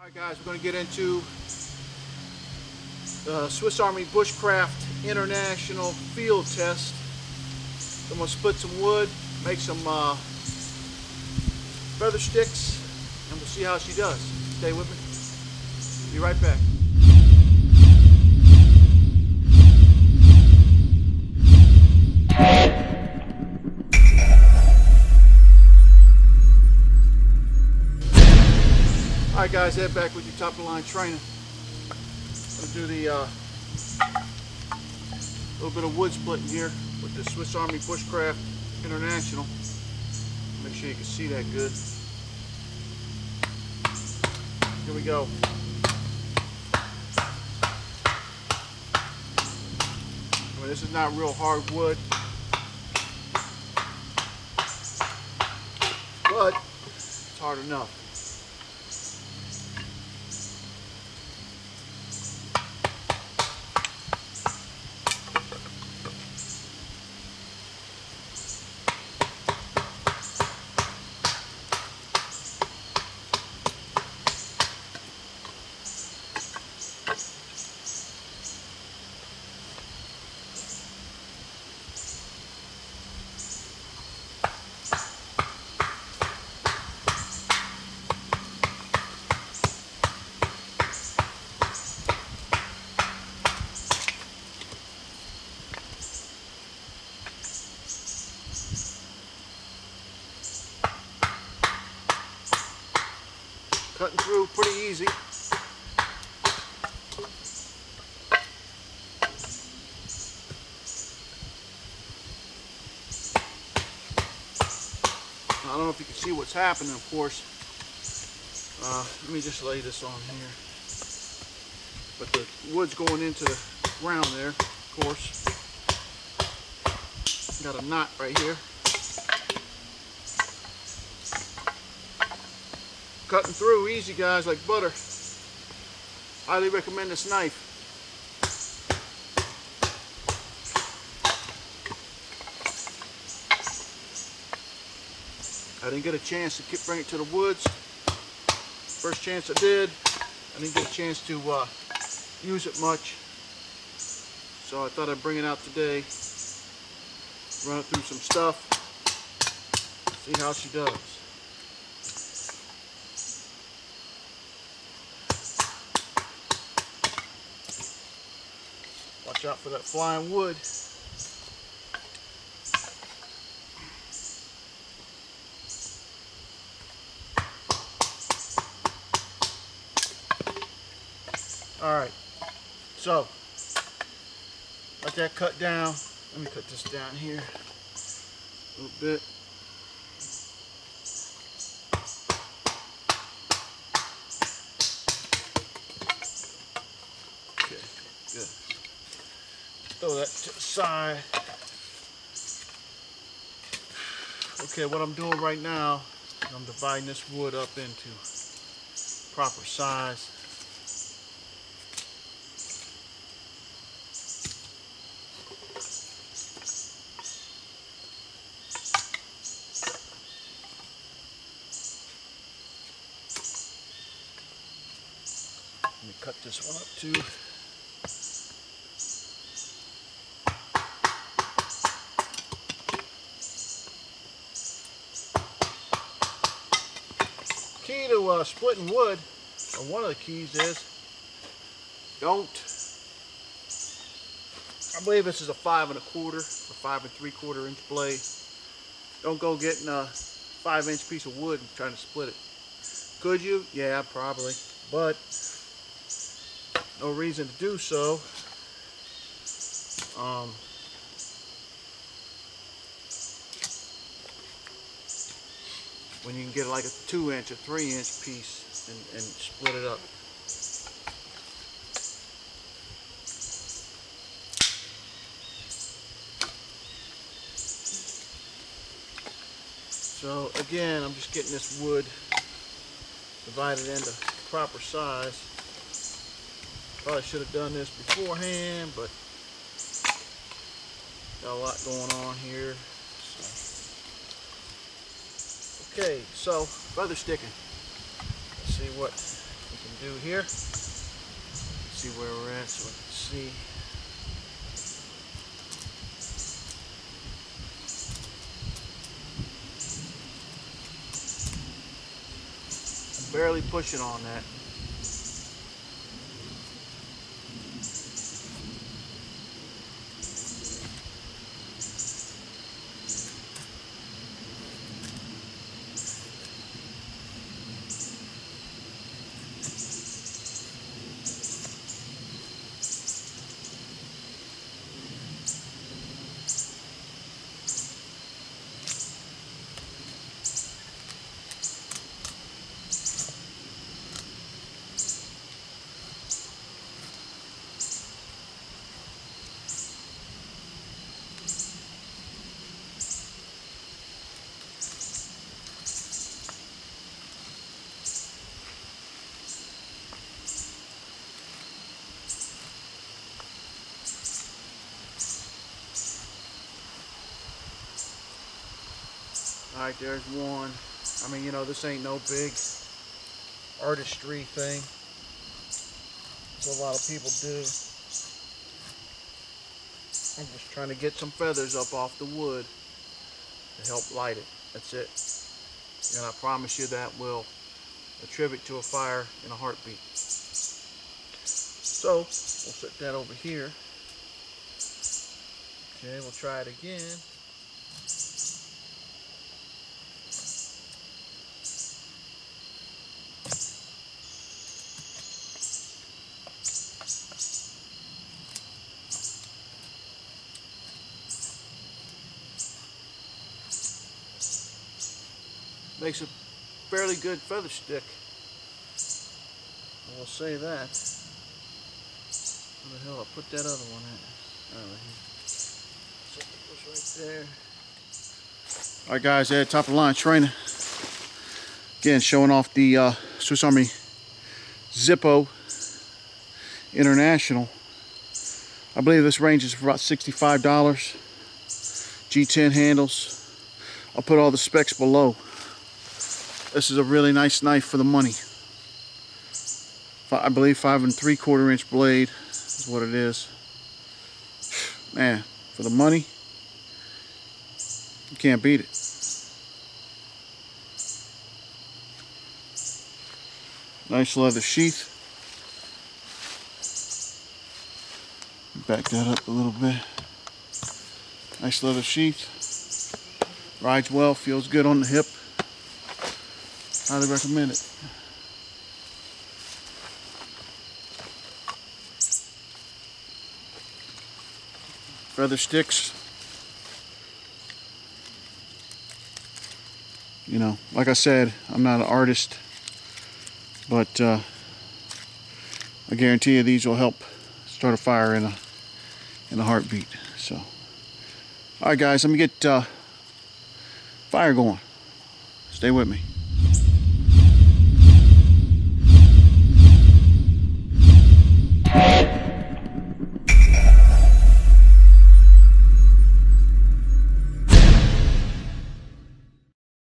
Alright guys, we're going to get into the Swiss Army Bushcraft International Field Test. I'm going to split some wood, make some feather sticks, and we'll see how she does. Stay with me. Be right back. Alright guys, head back with your top of the line training. I'm going to do the little bit of wood splitting here with the Swiss Army Bushcraft International. Make sure you can see that good. Here we go. I mean, this is not real hard wood, but it's hard enough. Cutting through pretty easy. I don't know if you can see what's happening, of course. Let me just lay this on here. But the wood's going into the ground there, of course. Got a knot right here. Cutting through easy, guys, like butter. Highly recommend this knife. I didn't get a chance to bring it to the woods. First chance I did, I didn't get a chance to use it much. So I thought I'd bring it out today, run it through some stuff, see how she does. Watch out for that flying wood. Alright, so let that cut down. Let me cut this down here a little bit. Okay, good. Throw that to the side. Okay, what I'm doing right now, I'm dividing this wood up into proper size. Let me cut this one up too. Key to splitting wood, or one of the keys is, I believe this is a 5 1/4 or 5 3/4 inch blade. Don't go getting a 5-inch piece of wood and trying to split it. Could you? Yeah, probably, but no reason to do so. When you can get like a 2-inch or 3-inch piece and split it up. So again, I'm just getting this wood divided into proper size. Probably should have done this beforehand, but got a lot going on here. Okay, so feather sticking. Let's see what can do here. Let's see where we're at so I can see. I'm barely pushing on that. Alright, there's one. I mean, you know, this ain't no big artistry thing. That's a lot of people do. I'm just trying to get some feathers up off the wood to help light it. That's it. And I promise you that will attribute to a fire in a heartbeat. So, we'll set that over here. Okay, we'll try it again. Makes a fairly good feather stick. I will say that. Where the hell I put that other one at? Oh, so it goes right there. Alright guys, at top of the line trainer. Again, showing off the Swiss Army Zippo International. I believe this ranges for about $65. G10 handles. I'll put all the specs below. This is a really nice knife for the money. I believe 5 3/4 inch blade is what it is. Man, for the money, you can't beat it. Nice leather sheath. Back that up a little bit. Nice leather sheath. Rides well, feels good on the hip. Highly recommend it. Feather sticks. You know, like I said, I'm not an artist, but I guarantee you these will help start a fire in a heartbeat. So, all right, guys, let me get fire going. Stay with me.